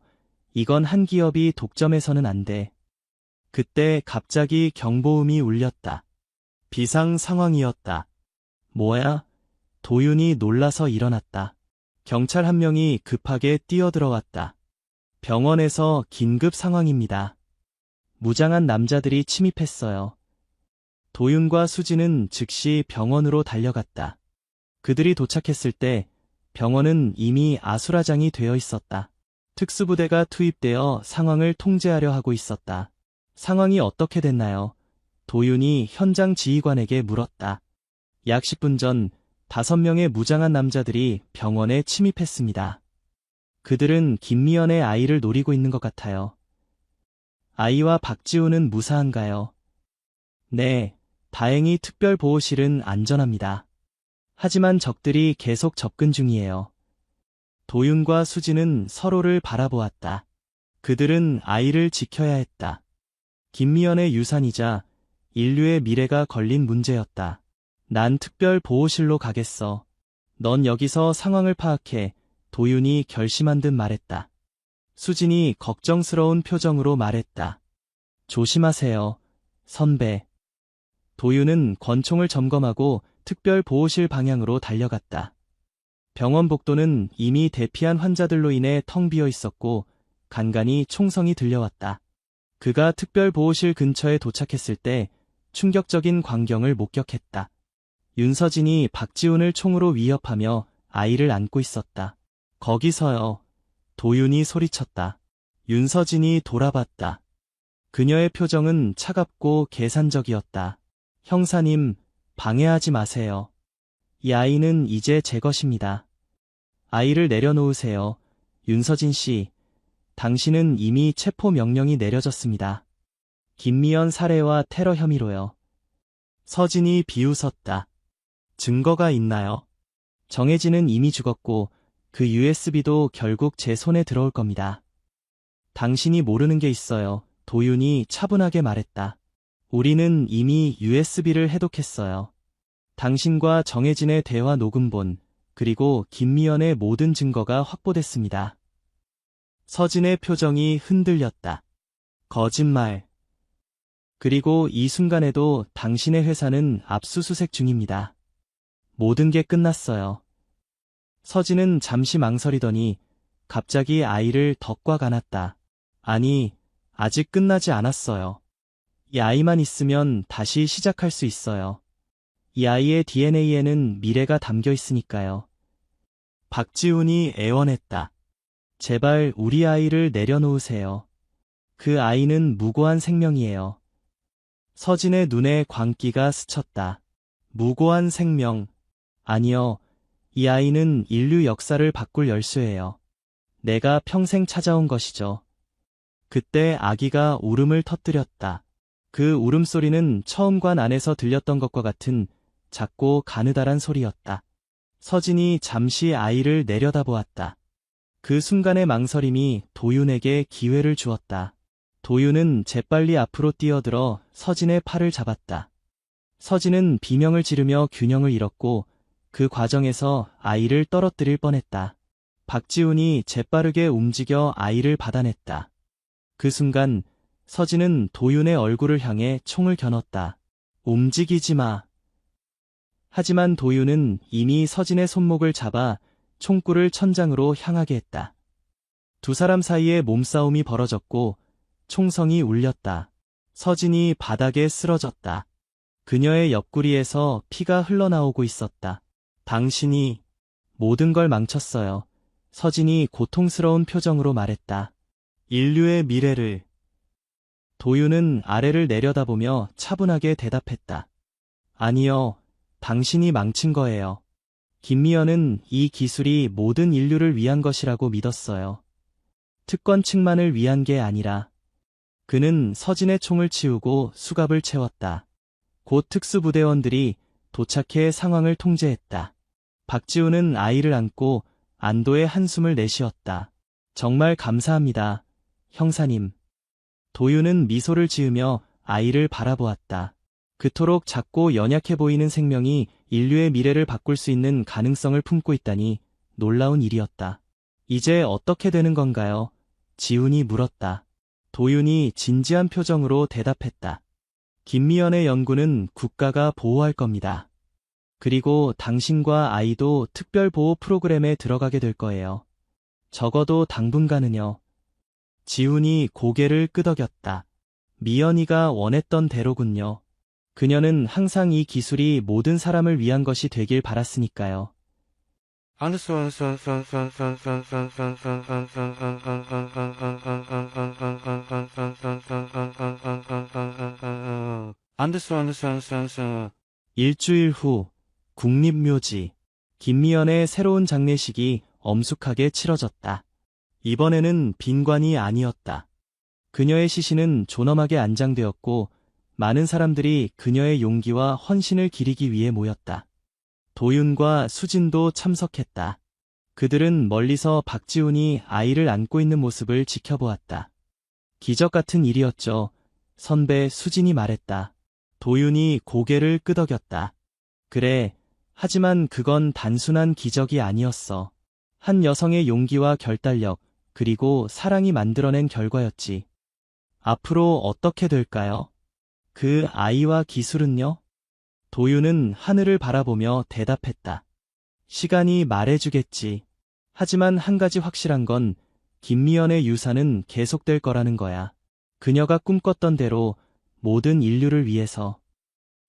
이건 한 기업이 독점해서는 안 돼. 그때 갑자기 경보음이 울렸다. 비상 상황이었다. 뭐야? 도윤이 놀라서 일어났다. 경찰 한 명이 급하게 뛰어들어왔다. 병원에서 긴급 상황입니다. 무장한 남자들이 침입했어요. 도윤과 수진은 즉시 병원으로 달려갔다. 그들이 도착했을 때 병원은 이미 아수라장이 되어 있었다. 특수부대가 투입되어 상황을 통제하려 하고 있었다. 상황이 어떻게 됐나요? 도윤이 현장 지휘관에게 물었다. 약 10분 전 5명의 무장한 남자들이 병원에 침입했습니다. 그들은 김미연의 아이를 노리고 있는 것 같아요. 아이와 박지우는 무사한가요? 네, 다행히 특별보호실은 안전합니다. 하지만 적들이 계속 접근 중이에요. 도윤과 수지는 서로를 바라보았다. 그들은 아이를 지켜야 했다. 김미연의 유산이자 인류의 미래가 걸린 문제였다. 난 특별보호실로 가겠어. 넌 여기서 상황을 파악해. 도윤이 결심한 듯 말했다. 수진이 걱정스러운 표정으로 말했다. 조심하세요, 선배. 도윤은 권총을 점검하고 특별보호실 방향으로 달려갔다. 병원 복도는 이미 대피한 환자들로 인해 텅 비어 있었고 간간히 총성이 들려왔다. 그가 특별보호실 근처에 도착했을 때 충격적인 광경을 목격했다. 윤서진이 박지훈을 총으로 위협하며 아이를 안고 있었다. 거기서요. 도윤이 소리쳤다. 윤서진이 돌아봤다. 그녀의 표정은 차갑고 계산적이었다. 형사님, 방해하지 마세요. 이 아이는 이제 제 것입니다. 아이를 내려놓으세요. 윤서진 씨, 당신은 이미 체포 명령이 내려졌습니다. 김미연 살해와 테러 혐의로요. 서진이 비웃었다. 증거가 있나요? 정혜진은 이미 죽었고 그 USB도 결국 제 손에 들어올 겁니다. 당신이 모르는 게 있어요. 도윤이 차분하게 말했다. 우리는 이미 USB를 해독했어요. 당신과 정혜진의 대화 녹음본, 그리고 김미연의 모든 증거가 확보됐습니다. 서진의 표정이 흔들렸다. 거짓말. 그리고 이 순간에도 당신의 회사는 압수수색 중입니다. 모든 게 끝났어요. 서진은 잠시 망설이더니 갑자기 아이를 덕꽉 안았다. 아니, 아직 끝나지 않았어요. 이 아이만 있으면 다시 시작할 수 있어요. 이 아이의 DNA에는 미래가 담겨 있으니까요. 박지훈이 애원했다. 제발 우리 아이를 내려놓으세요. 그 아이는 무고한 생명이에요. 서진의 눈에 광기가 스쳤다. 무고한 생명. 아니요. 이 아이는 인류 역사를 바꿀 열쇠예요. 내가 평생 찾아온 것이죠. 그때 아기가 울음을 터뜨렸다. 그 울음소리는 처음관 안에서 들렸던 것과 같은 작고 가느다란 소리였다. 서진이 잠시 아이를 내려다보았다. 그 순간의 망설임이 도윤에게 기회를 주었다. 도윤은 재빨리 앞으로 뛰어들어 서진의 팔을 잡았다. 서진은 비명을 지르며 균형을 잃었고 그 과정에서 아이를 떨어뜨릴 뻔했다. 박지훈이 재빠르게 움직여 아이를 받아냈다. 그 순간 서진은 도윤의 얼굴을 향해 총을 겨눴다. 움직이지 마. 하지만 도윤은 이미 서진의 손목을 잡아 총구를 천장으로 향하게 했다. 두 사람 사이에 몸싸움이 벌어졌고 총성이 울렸다. 서진이 바닥에 쓰러졌다. 그녀의 옆구리에서 피가 흘러나오고 있었다. 당신이 모든 걸 망쳤어요. 서진이 고통스러운 표정으로 말했다. 인류의 미래를. 도윤은 아래를 내려다보며 차분하게 대답했다. 아니요, 당신이 망친 거예요. 김미연은 이 기술이 모든 인류를 위한 것이라고 믿었어요. 특권 측만을 위한 게 아니라. 그는 서진의 총을 치우고 수갑을 채웠다. 곧 특수부대원들이 도착해 상황을 통제했다. 박지훈은 아이를 안고 안도의 한숨을 내쉬었다. 정말 감사합니다, 형사님. 도윤은 미소를 지으며 아이를 바라보았다. 그토록 작고 연약해 보이는 생명이 인류의 미래를 바꿀 수 있는 가능성을 품고 있다니 놀라운 일이었다. 이제 어떻게 되는 건가요? 지훈이 물었다. 도윤이 진지한 표정으로 대답했다. 김미연의 연구는 국가가 보호할 겁니다. 그리고 당신과 아이도 특별보호 프로그램에 들어가게 될 거예요. 적어도 당분간은요. 지훈이 고개를 끄덕였다. 미연이가 원했던 대로군요. 그녀는 항상 이 기술이 모든 사람을 위한 것이 되길 바랐으니까요. 일주일 후 국립묘지. 김미연의 새로운 장례식이 엄숙하게 치러졌다. 이번에는 빈관이 아니었다. 그녀의 시신은 존엄하게 안장되었고 많은 사람들이 그녀의 용기와 헌신을 기리기 위해 모였다. 도윤과 수진도 참석했다. 그들은 멀리서 박지훈이 아이를 안고 있는 모습을 지켜보았다. 기적 같은 일이었죠. 선배 수진이 말했다. 도윤이 고개를 끄덕였다. 그래, 하지만 그건 단순한 기적이 아니었어. 한 여성의 용기와 결단력, 그리고 사랑이 만들어낸 결과였지. 앞으로 어떻게 될까요? 그 아이와 기술은요? 도윤은 하늘을 바라보며 대답했다. 시간이 말해주겠지. 하지만 한 가지 확실한 건 김미연의 유산은 계속될 거라는 거야. 그녀가 꿈꿨던 대로 모든 인류를 위해서.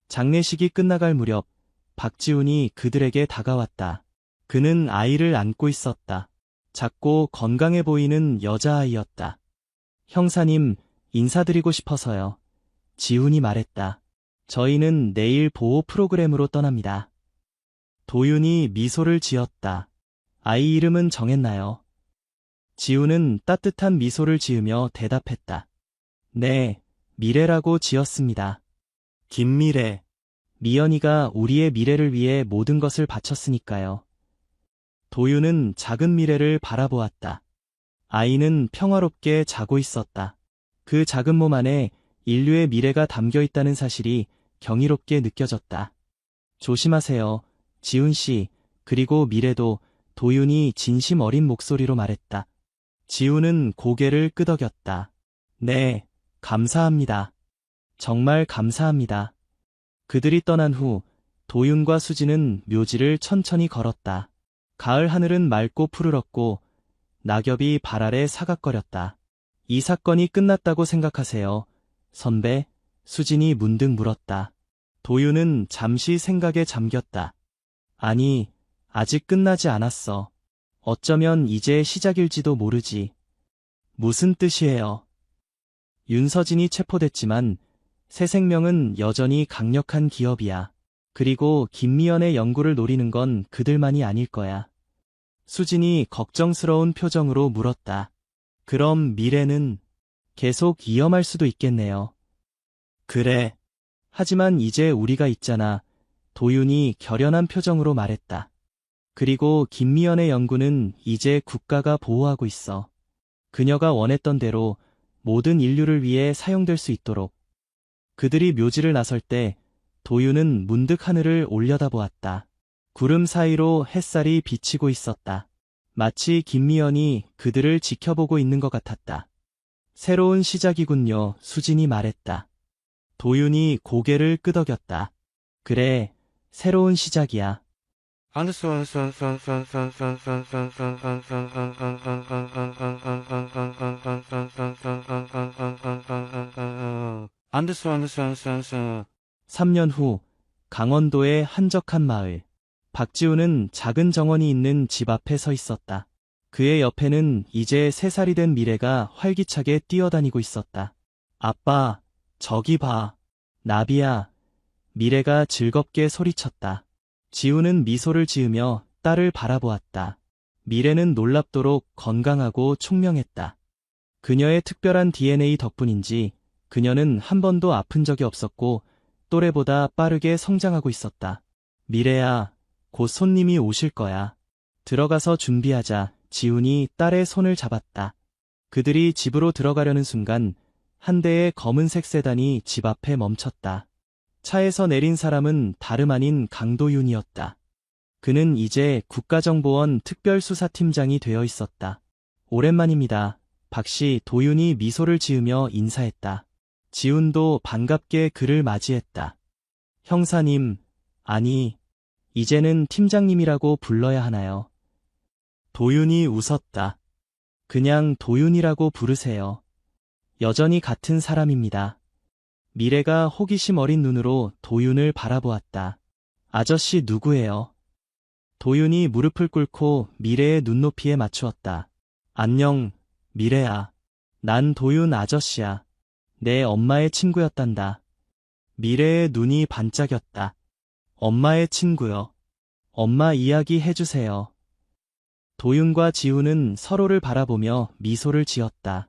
장례식이 끝나갈 무렵 박지훈이 그들에게 다가왔다. 그는 아이를 안고 있었다. 작고 건강해 보이는 여자아이였다. 형사님, 인사드리고 싶어서요. 지훈이 말했다. 저희는 내일 보호 프로그램으로 떠납니다. 도윤이 미소를 지었다. 아이 이름은 정했나요? 지훈은 따뜻한 미소를 지으며 대답했다. 네, 미래라고 지었습니다. 김미래. 미연이가 우리의 미래를 위해 모든 것을 바쳤으니까요. 도윤은 작은 미래를 바라보았다. 아이는 평화롭게 자고 있었다. 그 작은 몸 안에 인류의 미래가 담겨 있다는 사실이 경이롭게 느껴졌다. 조심하세요, 지훈 씨. 그리고 미래도. 도윤이 진심 어린 목소리로 말했다. 지훈은 고개를 끄덕였다. 네, 감사합니다. 정말 감사합니다. 그들이 떠난 후 도윤과 수진은 묘지를 천천히 걸었다. 가을 하늘은 맑고 푸르렀고 낙엽이 발 아래 사각거렸다. 이 사건이 끝났다고 생각하세요, 선배? 수진이 문득 물었다. 도윤은 잠시 생각에 잠겼다. 아니, 아직 끝나지 않았어. 어쩌면 이제 시작일지도 모르지. 무슨 뜻이에요? 윤서진이 체포됐지만 새 생명은 여전히 강력한 기업이야. 그리고 김미연의 연구를 노리는 건 그들만이 아닐 거야. 수진이 걱정스러운 표정으로 물었다. 그럼 미래는 계속 위험할 수도 있겠네요. 그래. 하지만 이제 우리가 있잖아. 도윤이 결연한 표정으로 말했다. 그리고 김미연의 연구는 이제 국가가 보호하고 있어. 그녀가 원했던 대로 모든 인류를 위해 사용될 수 있도록. 그들이 묘지를 나설 때 도윤은 문득 하늘을 올려다보았다. 구름 사이로 햇살이 비치고 있었다. 마치 김미연이 그들을 지켜보고 있는 것 같았다. 새로운 시작이군요, 수진이 말했다. 도윤이 고개를 끄덕였다. 그래, 새로운 시작이야. 안드스 3년 후 강원도의 한적한 마을. 박지훈은 작은 정원이 있는 집 앞에 서 있었다. 그의 옆에는 이제 3살이 된 미래가 활기차게 뛰어다니고 있었다. 아빠, 저기 봐. 나비야. 미래가 즐겁게 소리쳤다. 지훈은 미소를 지으며 딸을 바라보았다. 미래는 놀랍도록 건강하고 총명했다. 그녀의 특별한 DNA 덕분인지 그녀는 한 번도 아픈 적이 없었고 또래보다 빠르게 성장하고 있었다. 미래야, 곧 손님이 오실 거야. 들어가서 준비하자. 지훈이 딸의 손을 잡았다. 그들이 집으로 들어가려는 순간 한 대의 검은색 세단이 집 앞에 멈췄다. 차에서 내린 사람은 다름 아닌 강도윤이었다. 그는 이제 국가정보원 특별수사팀장이 되어 있었다. 오랜만입니다. 박씨. 도윤이 미소를 지으며 인사했다. 지훈도 반갑게 그를 맞이했다. 형사님, 아니, 이제는 팀장님이라고 불러야 하나요? 도윤이 웃었다. 그냥 도윤이라고 부르세요. 여전히 같은 사람입니다. 미래가 호기심 어린 눈으로 도윤을 바라보았다. 아저씨 누구예요? 도윤이 무릎을 꿇고 미래의 눈높이에 맞추었다. 안녕, 미래야. 난 도윤 아저씨야. 내 엄마의 친구였단다. 미래의 눈이 반짝였다. 엄마의 친구요. 엄마 이야기 해주세요. 도윤과 지우는 서로를 바라보며 미소를 지었다.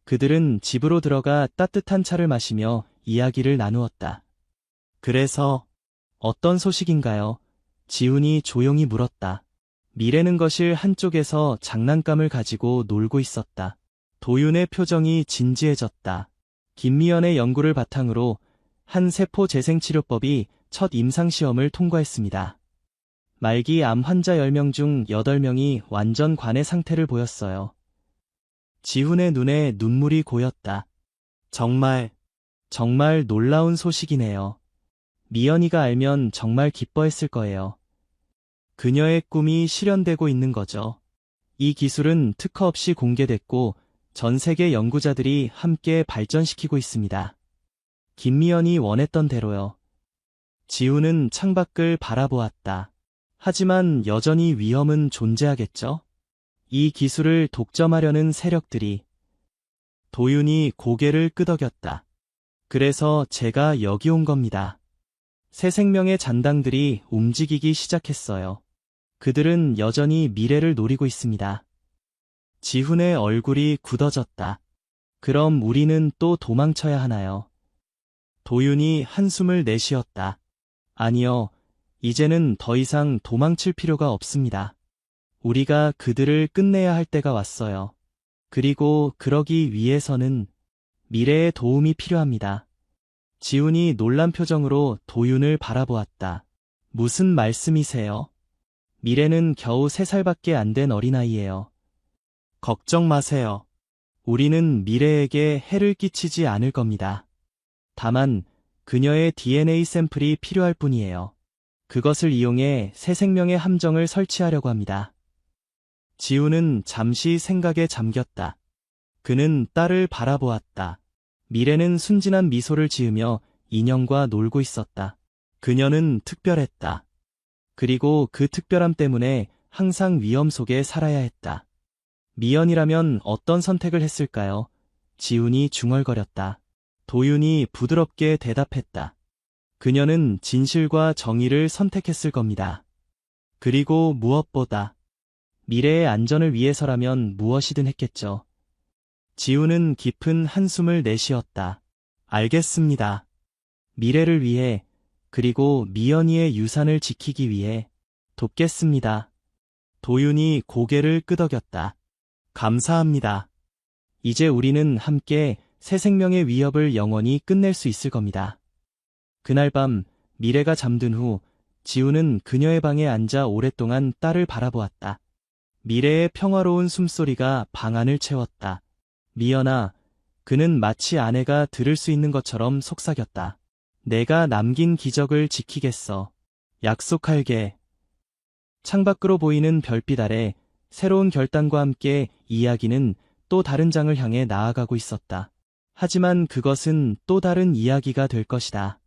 그들은 집으로 들어가 따뜻한 차를 마시며 이야기를 나누었다. 그래서 어떤 소식인가요? 지훈이 조용히 물었다. 미래는 거실 한쪽에서 장난감을 가지고 놀고 있었다. 도윤의 표정이 진지해졌다. 김미연의 연구를 바탕으로 한 세포 재생치료법이 첫 임상시험을 통과했습니다. 말기 암 환자 10명 중 8명이 완전 관해 상태를 보였어요. 지훈의 눈에 눈물이 고였다. 정말 놀라운 소식이네요. 미연이가 알면 정말 기뻐했을 거예요. 그녀의 꿈이 실현되고 있는 거죠. 이 기술은 특허 없이 공개됐고 전 세계 연구자들이 함께 발전시키고 있습니다. 김미연이 원했던 대로요. 지훈은 창밖을 바라보았다. 하지만 여전히 위험은 존재하겠죠? 이 기술을 독점하려는 세력들이. 도윤이 고개를 끄덕였다. 그래서 제가 여기 온 겁니다. 새 생명의 잔당들이 움직이기 시작했어요. 그들은 여전히 미래를 노리고 있습니다. 지훈의 얼굴이 굳어졌다. 그럼 우리는 또 도망쳐야 하나요? 도윤이 한숨을 내쉬었다. 아니요, 이제는 더 이상 도망칠 필요가 없습니다. 우리가 그들을 끝내야 할 때가 왔어요. 그리고 그러기 위해서는 미래의 도움이 필요합니다. 지훈이 놀란 표정으로 도윤을 바라보았다. 무슨 말씀이세요? 미래는 겨우 3살밖에 안 된 어린아이예요. 걱정 마세요. 우리는 미래에게 해를 끼치지 않을 겁니다. 다만 그녀의 DNA 샘플이 필요할 뿐이에요. 그것을 이용해 새 생명의 함정을 설치하려고 합니다. 지훈은 잠시 생각에 잠겼다. 그는 딸을 바라보았다. 미래는 순진한 미소를 지으며 인형과 놀고 있었다. 그녀는 특별했다. 그리고 그 특별함 때문에 항상 위험 속에 살아야 했다. 미연이라면 어떤 선택을 했을까요? 지훈이 중얼거렸다. 도윤이 부드럽게 대답했다. 그녀는 진실과 정의를 선택했을 겁니다. 그리고 무엇보다 미래의 안전을 위해서라면 무엇이든 했겠죠. 지훈은 깊은 한숨을 내쉬었다. 알겠습니다. 미래를 위해, 그리고 미연이의 유산을 지키기 위해 돕겠습니다. 도윤이 고개를 끄덕였다. 감사합니다. 이제 우리는 함께 새 생명의 위협을 영원히 끝낼 수 있을 겁니다. 그날 밤 미래가 잠든 후 지훈은 그녀의 방에 앉아 오랫동안 딸을 바라보았다. 미래의 평화로운 숨소리가 방 안을 채웠다. 미연아, 그는 마치 아내가 들을 수 있는 것처럼 속삭였다. 내가 남긴 기적을 지키겠어. 약속할게. 창밖으로 보이는 별빛 아래 새로운 결단과 함께 이야기는 또 다른 장을 향해 나아가고 있었다. 하지만 그것은 또 다른 이야기가 될 것이다.